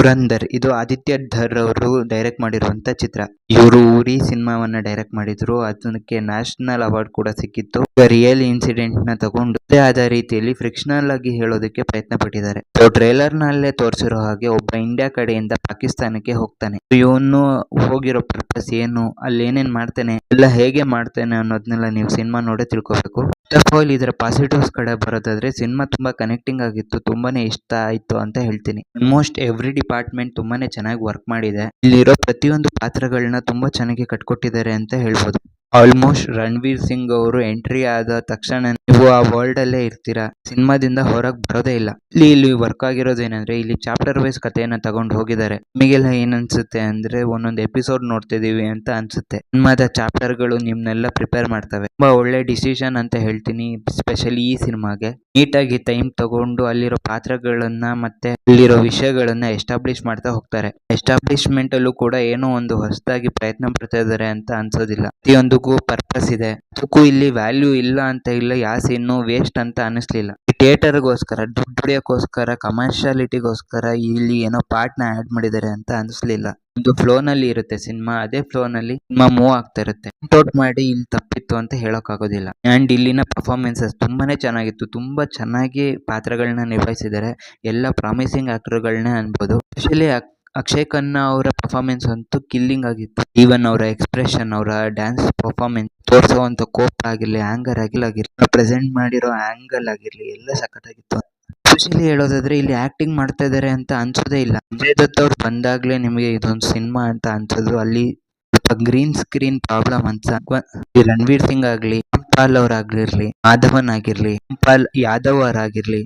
ಧುರಂಧರ್ ಇದು ಆದಿತ್ಯ ಧರ್ ಅವರು ಡೈರೆಕ್ಟ್ ಮಾಡಿರುವಂತ ಚಿತ್ರ. ಇವರು ಉರಿ ಸಿನಿಮಾವನ್ನ ಡೈರೆಕ್ಟ್ ಮಾಡಿದ್ರು. ಅದಕ್ಕೆ ನ್ಯಾಷನಲ್ ಅವಾರ್ಡ್ ಕೂಡ ಸಿಕ್ಕಿತ್ತು. ರಿಯಲ್ ಇನ್ಸಿಡೆಂಟ್ ನ ತಗೊಂಡು ಅದೇ ಆದ ರೀತಿಯಲ್ಲಿ ಫ್ರಿಕ್ಷನಲ್ ಆಗಿ ಹೇಳೋದಕ್ಕೆ ಪ್ರಯತ್ನ ಪಟ್ಟಿದ್ದಾರೆ. ಟ್ರೇಲರ್ ನಲ್ಲೇ ತೋರಿಸಿರೋ ಹಾಗೆ ಒಬ್ಬ ಇಂಡಿಯಾ ಕಡೆಯಿಂದ ಪಾಕಿಸ್ತಾನಕ್ಕೆ ಹೋಗ್ತಾನೆ. ಇವನು ಹೋಗಿರೋ ಪರ್ಪಸ್ ಏನು, ಅಲ್ಲಿ ಏನೇನ್ ಮಾಡ್ತಾನೆ, ಎಲ್ಲ ಹೇಗೆ ಮಾಡ್ತಾನೆ ಅನ್ನೋದನ್ನೆಲ್ಲ ನೀವು ಸಿನಿಮಾ ನೋಡೇ ತಿಳ್ಕೊಬೇಕು. ಫಸ್ಟ್ ಆಫ್ ಆಲ್ ಇದರ ಪಾಸಿಟಿವ್ಸ್ ಕಡೆ ಬರೋದಾದ್ರೆ ಸಿನಿಮಾ ತುಂಬಾ ಕನೆಕ್ಟಿಂಗ್ ಆಗಿತ್ತು, ತುಂಬಾನೇ ಇಷ್ಟ ಆಯ್ತು ಅಂತ ಹೇಳ್ತೀನಿ. ಆಲ್ಮೋಸ್ಟ್ ಎವ್ರಿ ಡಿಪಾರ್ಟ್ಮೆಂಟ್ ತುಂಬಾನೇ ಚೆನ್ನಾಗಿ ವರ್ಕ್ ಮಾಡಿದೆ. ಇಲ್ಲಿರೋ ಪ್ರತಿಯೊಂದು ಪಾತ್ರಗಳನ್ನ ತುಂಬಾ ಚೆನ್ನಾಗಿ ಕಟ್ಕೊಟ್ಟಿದ್ದಾರೆ ಅಂತ ಹೇಳ್ಬೋದು. ಆಲ್ಮೋಸ್ಟ್ ರಣವೀರ್ ಸಿಂಗ್ ಅವರು ಎಂಟ್ರಿ ಆದ ತಕ್ಷಣ ನೀವು ಆ ವರ್ಲ್ಡ್ ಅಲ್ಲೇ ಇರ್ತೀರಾ, ಸಿನಿಮಾದಿಂದ ಹೊರಗೆ ಬರೋದೇ ಇಲ್ಲ. ಇಲ್ಲಿ ವರ್ಕ್ ಆಗಿರೋದೇನಂದ್ರೆ ಇಲ್ಲಿ ಚಾಪ್ಟರ್ ವೈಸ್ ಕಥೆಯನ್ನ ತಗೊಂಡು ಹೋಗಿದ್ದಾರೆ. ನಿಮಗೆಲ್ಲ ಏನ್ ಅನ್ಸುತ್ತೆ ಅಂದ್ರೆ ಒಂದೊಂದು ಎಪಿಸೋಡ್ ನೋಡ್ತಿದೀವಿ ಅಂತ ಅನ್ಸುತ್ತೆ. ಸಿನಿಮಾದ ಚಾಪ್ಟರ್ ಗಳು ನಿಮ್ನೆಲ್ಲ ಪ್ರಿಪೇರ್ ಮಾಡ್ತವೆ. ತುಂಬಾ ಒಳ್ಳೆ ಡಿಸಿಷನ್ ಅಂತ ಹೇಳ್ತೀನಿ. ಸ್ಪೆಷಲಿ ಈ ಸಿನಿಮಾಗೆ ನೀಟಾಗಿ ಟೈಮ್ ತಗೊಂಡು ಅಲ್ಲಿರೋ ಪಾತ್ರಗಳನ್ನ ಮತ್ತೆ ಅಲ್ಲಿರೋ ವಿಷಯಗಳನ್ನ ಎಸ್ಟಾಬ್ಲಿಷ್ ಮಾಡ್ತಾ ಹೋಗ್ತಾರೆ. ಎಸ್ಟಾಬ್ಲಿಷ್ಮೆಂಟ್ ಅಲ್ಲೂ ಕೂಡ ಏನೋ ಒಂದು ಹೊಸದಾಗಿ ಪ್ರಯತ್ನ ಪಡ್ತಾ ಇದ್ದಾರೆ ಅಂತ ಅನ್ಸೋದಿಲ್ಲ. ಪ್ರತಿಯೊಂದಕ್ಕೂ ಪರ್ಪಸ್ ಇದೆ. ಅದಕ್ಕೂ ಇಲ್ಲಿ ವ್ಯಾಲ್ಯೂ ಇಲ್ಲ ಅಂತ ಇಲ್ಲ, ಯಾವ ಸೀನು ವೇಸ್ಟ್ ಅಂತ ಅನಿಸ್ಲಿಲ್ಲ. ಥಿಯೇಟರ್ಗೋಸ್ಕರ ದುಡ್ಡು ಹೊಡೆಯೋಕ್ಕೋಸ್ಕರ ಕಮರ್ಷಿಯಾಲಿಟಿಗೋಸ್ಕರ ಇಲ್ಲಿ ಏನೋ ಪಾರ್ಟ್ ನ ಆಡ್ ಮಾಡಿದ್ದಾರೆ ಅಂತ ಅನಿಸ್ಲಿಲ್ಲ. ಒಂದು ಫ್ಲೋ ನಲ್ಲಿ ಇರುತ್ತೆ ಸಿನಿಮಾ, ಅದೇ ಫ್ಲೋ ನಲ್ಲಿ ಸಿನಿಮಾ ಮೂವ್ ಆಗ್ತಾ ಇರುತ್ತೆ. ಔಟ್ ಮಾಡಿ ಇಲ್ಲಿ ತಪ್ಪಿತ್ತು ಅಂತ ಹೇಳಕ್ ಆಗೋದಿಲ್ಲ. ಅಂಡ್ ಇಲ್ಲಿನ ಪರ್ಫಾರ್ಮೆನ್ಸಸ್ ತುಂಬಾನೇ ಚೆನ್ನಾಗಿತ್ತು. ತುಂಬಾ ಚೆನ್ನಾಗಿ ಪಾತ್ರಗಳನ್ನ ನಿಭಾಯಿಸಿದ್ದಾರೆ. ಎಲ್ಲ ಪ್ರಾಮಿಸಿಂಗ್ ಆಕ್ಟರ್ಗಳನ್ನೇ ಅನ್ಬೋದು. ಸ್ಪೆಷಲಿ ಅಕ್ಷಯ್ ಖನ್ನಾ ಅವರ ಪರ್ಫಾರ್ಮೆನ್ಸ್ ಅಂತೂ ಕಿಲ್ಲಿಂಗ್ ಆಗಿತ್ತು. ಈವನ್ ಅವರ ಎಕ್ಸ್ಪ್ರೆಷನ್, ಅವರ ಡ್ಯಾನ್ಸ್ ಪರ್ಫಾರ್ಮೆನ್ಸ್, ತೋರಿಸುವಂತ ಕೋಪ ಆಗಿರ್ಲಿ, ಆಂಗರ್ ಆಗಿರ್ಲಿ, ಪ್ರೆಸೆಂಟ್ ಮಾಡಿರೋ ಆಂಗಲ್ ಆಗಿರ್ಲಿ, ಎಲ್ಲ ಸಖತ್ತಾಗಿತ್ತು. ಸ್ಪೆಷಲಿ ಹೇಳೋದಾದ್ರೆ ಇಲ್ಲಿ ಆಕ್ಟಿಂಗ್ ಮಾಡ್ತಾ ಇದಾರೆ ಅಂತ ಅನ್ಸೋದೇ ಇಲ್ಲ. ಸಂಜಯ್ ದತ್ ಅವ್ರು ಬಂದಾಗ್ಲೇ ನಿಮಗೆ ಇದೊಂದು ಸಿನಿಮಾ ಅಂತ ಅನ್ಸೋದು. ಅಲ್ಲಿ ಗ್ರೀನ್ ಸ್ಕ್ರೀನ್ ಪ್ರಾಬ್ಲಮ್ ಅಂತ ರಣವೀರ್ ಸಿಂಗ್ ಆಗ್ಲಿ, ರಾಮ್ಪಾಲ್ ಅವರಾಗಿರ್ಲಿ, ಮಾಧವನ್ ಆಗಿರ್ಲಿ, ರಾಮ್ಪಾಲ್ ಯಾದವ್ ಅವರಾಗಿರ್ಲಿ,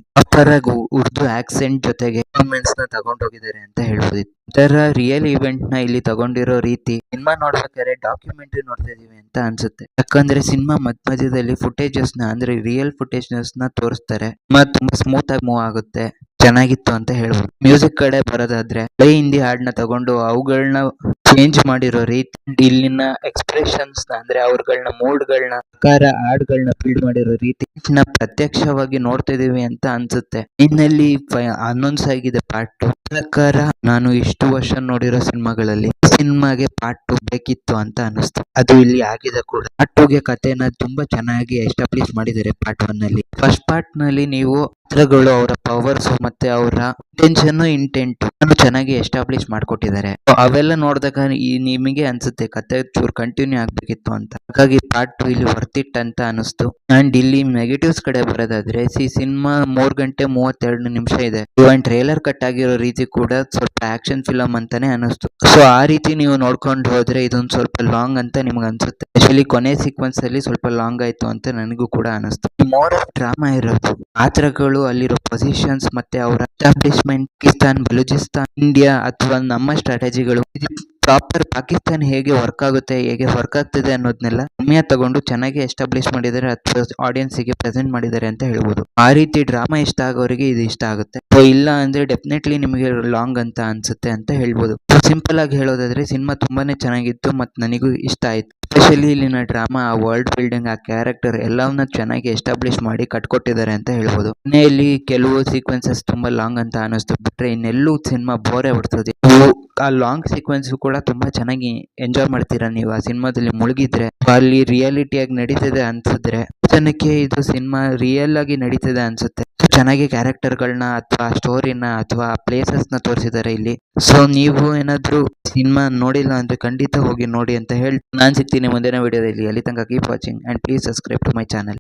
ಉರ್ದು ಆಕ್ಸೆಂಟ್ ಜೊತೆಗೆ ಪರ್ಫಾರ್ಮೆನ್ಸ್ ನ ತಗೊಂಡೋಗಿದ್ದಾರೆ ಅಂತ ಹೇಳ್ಬೋದು. ಇದರ ರಿಯಲ್ ಇವೆಂಟ್ ನ ಇಲ್ಲಿ ತಗೊಂಡಿರೋ ರೀತಿ ಸಿನಿಮಾ ನೋಡ್ಬೇಕಾದ್ರೆ ಡಾಕ್ಯುಮೆಂಟ್ರಿ ನೋಡ್ತಾ ಇದೀವಿ ಅಂತ ಅನ್ಸುತ್ತೆ. ಯಾಕಂದ್ರೆ ಸಿನಿಮಾ ಮಧ್ಯದಲ್ಲಿ ಫುಟೇಜಸ್ ನ ಅಂದ್ರೆ ರಿಯಲ್ ಫುಟೇಜಸ್ ನ ತೋರಿಸ್ತಾರೆ. ತುಂಬಾ ಸ್ಮೂತ್ ಆಗಿ ಮೂವ್ ಆಗುತ್ತೆ. ಚೆನ್ನಾಗಿತ್ತು ಅಂತ ಹೇಳ್ಬೋದು. ಮ್ಯೂಸಿಕ್ ಕಡೆ ಬರೋದಾದ್ರೆ ಹಳೆ ಹಿಂದಿ ಹಾಡನ್ನ ತಗೊಂಡು ಅವುಗಳನ್ನ ಚೇಂಜ್ ಮಾಡಿರೋ ರೀತಿ, ಇಲ್ಲಿನ ಎಕ್ಸ್ಪ್ರೆಷನ್ಸ್ ಅಂದ್ರೆ ಅವ್ರಗಳನ್ನ ಮೂಡ್ಗಳನ್ನ ಹಾಡ್ಗಳನ್ನ ಫೀಡ್ ಮಾಡಿರೋ ರೀತಿ ಪ್ರತ್ಯಕ್ಷವಾಗಿ ನೋಡ್ತಾ ಇದೀವಿ ಅಂತ ಅನ್ಸುತ್ತೆ. ಇನ್ನಲ್ಲಿ ಅನೌನ್ಸ್ ಆಗಿದೆ ಪಾರ್ಟ್ 2. ಪ್ರಕಾರ ನಾನು ಇಷ್ಟು ವರ್ಷ ನೋಡಿರೋ ಸಿನಿಮಾಗಳಲ್ಲಿ ಸಿನಿಮಾಗೆ ಪಾರ್ಟ್ 2 ಬೇಕಿತ್ತು ಅಂತ ಅನಿಸ್ತು. ಅದು ಇಲ್ಲಿ ಆಗಿದೆ ಕೂಡ. ಪಾರ್ಟ್ 2ಗೆ ಕಥೆನ ತುಂಬಾ ಚೆನ್ನಾಗಿ ಎಸ್ಟಾಬ್ಲಿಷ್ ಮಾಡಿದ್ದಾರೆ ಪಾರ್ಟ್ 1 ನಲ್ಲಿ. ಫಸ್ಟ್ ಪಾರ್ಟ್ ನಲ್ಲಿ ನೀವು ಪಾತ್ರಗಳು, ಅವರ ಪವರ್ಸ್ ಮತ್ತೆ ಅವರ ಇಂಟೆಂಟ್ ಚೆನ್ನಾಗಿ ಎಸ್ಟಾಬ್ಲಿಷ್ ಮಾಡ್ಕೊಟ್ಟಿದ್ದಾರೆ. ಅವೆಲ್ಲ ನೋಡಿದಾಗ ನಿಮಗೆ ಅನ್ಸುತ್ತೆ ಕತೆ ಚೂರು ಕಂಟಿನ್ಯೂ ಆಗ್ಬೇಕಿತ್ತು ಅಂತ. ಹಾಗಾಗಿ ಪಾರ್ಟ್ 2 ಇಲ್ಲಿ ವರ್ತ್ ಇಟ್ ಅಂತ ಅನಿಸ್ತು. ಅಂಡ್ ಇಲ್ಲಿ ನೆಗೆಟಿವ್ಸ್ ಕಡೆ ಬರೋದಾದ್ರೆ ಸಿನಿಮಾ 3 ಗಂಟೆ 32 ನಿಮಿಷ ಇದೆ. ಇವನ್ ಟ್ರೇಲರ್ ಕಟ್ ಆಗಿರೋ ರೀತಿ ಕೂಡ ಸ್ವಲ್ಪ ಆಕ್ಷನ್ ಫಿಲಮ್ ಅಂತಾನೆ ಅನಿಸ್ತು. ಸೊ ಆ ರೀತಿ ನೀವು ನೋಡ್ಕೊಂಡು ಹೋದ್ರೆ ಇದೊಂದು ಸ್ವಲ್ಪ ಲಾಂಗ್ ಅಂತ ನಿಮ್ಗೆ ಅನ್ಸುತ್ತೆ. ಸ್ಪೆಷಲಿ ಕೊನೆ ಸೀಕ್ವೆನ್ಸ್ ಅಲ್ಲಿ ಸ್ವಲ್ಪ ಲಾಂಗ್ ಆಯ್ತು ಅಂತ ನನಗೂ ಕೂಡ ಅನಿಸ್ತು. ಮೋರ್ ಡ್ರಾಮಾ ಇರೋದು, ಪಾತ್ರಗಳು, ಅಲ್ಲಿರೋ ಪೊಸಿಷನ್ಸ್ ಮತ್ತೆ ಅವರ ಎಸ್ಟಾಬ್ಲಿಷ್ಮೆಂಟ್, ಪಾಕಿಸ್ತಾನ್, ಬಲೂಚಿಸ್ತಾನ್, ಇಂಡಿಯಾ ಅಥವಾ ನಮ್ಮ ಸ್ಟ್ರಾಟಜಿಗಳು, ಪ್ರಾಪರ್ ಪಾಕಿಸ್ತಾನ್ ಹೇಗೆ ವರ್ಕ್ ಆಗುತ್ತೆ, ಹೇಗೆ ವರ್ಕ್ ಆಗ್ತಿದೆ ಅನ್ನೋದನ್ನೆಲ್ಲ ಸಮಯ ತಗೊಂಡು ಚೆನ್ನಾಗಿ ಎಸ್ಟಾಬ್ಲಿಷ್ ಮಾಡಿದ್ದಾರೆ ಅಥವಾ ಆಡಿಯನ್ಸ್ ಗೆ ಪ್ರೆಸೆಂಟ್ ಮಾಡಿದ್ದಾರೆ ಅಂತ ಹೇಳ್ಬೋದು. ಆ ರೀತಿ ಡ್ರಾಮಾ ಇಷ್ಟ ಆಗೋರಿಗೆ ಇದು ಇಷ್ಟ ಆಗುತ್ತೆ. ಇಲ್ಲ ಅಂದ್ರೆ ಡೆಫಿನೆಟ್ಲಿ ನಿಮಗೆ ಲಾಂಗ್ ಅಂತ ಅನ್ಸುತ್ತೆ ಅಂತ ಹೇಳ್ಬೋದು. ಸಿಂಪಲ್ ಆಗಿ ಹೇಳೋದಾದ್ರೆ ಸಿನಿಮಾ ತುಂಬಾನೇ ಚೆನ್ನಾಗಿತ್ತು ಮತ್ತು ನನಗೂ ಇಷ್ಟ ಆಯ್ತು. ಸ್ಪೆಷಲಿ ಇಲ್ಲಿನ ಡ್ರಾಮಾ, ಆ ವರ್ಲ್ಡ್ ಬಿಲ್ಡಿಂಗ್, ಆ ಕ್ಯಾರೆಕ್ಟರ್ ಎಲ್ಲವನ್ನ ಚೆನ್ನಾಗಿ ಎಸ್ಟಾಬ್ಲಿಷ್ ಮಾಡಿ ಕಟ್ಕೊಟ್ಟಿದ್ದಾರೆ ಅಂತ ಹೇಳ್ಬೋದು. ಮನೆಯಲ್ಲಿ ಕೆಲವು ಸೀಕ್ವೆನ್ಸಸ್ ತುಂಬಾ ಲಾಂಗ್ ಅಂತ ಅನಿಸ್ತು, ಬಿಟ್ರೆ ಇನ್ನೆಲ್ಲೂ ಸಿನಿಮಾ ಬೋರೇ ಹೊಡ್ತದೆ. ಆ ಲಾಂಗ್ ಸೀಕ್ವೆನ್ಸ್ ಕೂಡ ತುಂಬಾ ಚೆನ್ನಾಗಿ ಎಂಜಾಯ್ ಮಾಡ್ತೀರಾ ನೀವು ಆ ಸಿನಿಮಾದಲ್ಲಿ ಮುಳುಗಿದ್ರೆ. ಅಲ್ಲಿ ರಿಯಾಲಿಟಿಯಾಗಿ ನಡೀತಿದೆ ಅನ್ಸಿದ್ರೆ ಜನಕ್ಕೆ ಇದು ಸಿನಿಮಾ ರಿಯಲ್ ಆಗಿ ನಡೀತಿದೆ ಅನ್ಸುತ್ತೆ. ಚೆನ್ನಾಗಿ ಕ್ಯಾರೆಕ್ಟರ್ಗಳನ್ನ ಅಥವಾ ಸ್ಟೋರಿನ ಅಥವಾ ಪ್ಲೇಸಸ್ ನ ತೋರಿಸಿದ್ದಾರೆ ಇಲ್ಲಿ. ಸೊ ನೀವು ಏನಾದ್ರು ಸಿನಿಮಾ ನೋಡಿಲ್ಲ ಅಂದ್ರೆ ಖಂಡಿತ ಹೋಗಿ ನೋಡಿ ಅಂತ ಹೇಳಿ ನಾನು ಸಿಗ್ತೀನಿ ಮುಂದಿನ ವಿಡಿಯೋದಲ್ಲಿ. ಅಲ್ಲಿ ತನಕ keep watching and please subscribe to my channel.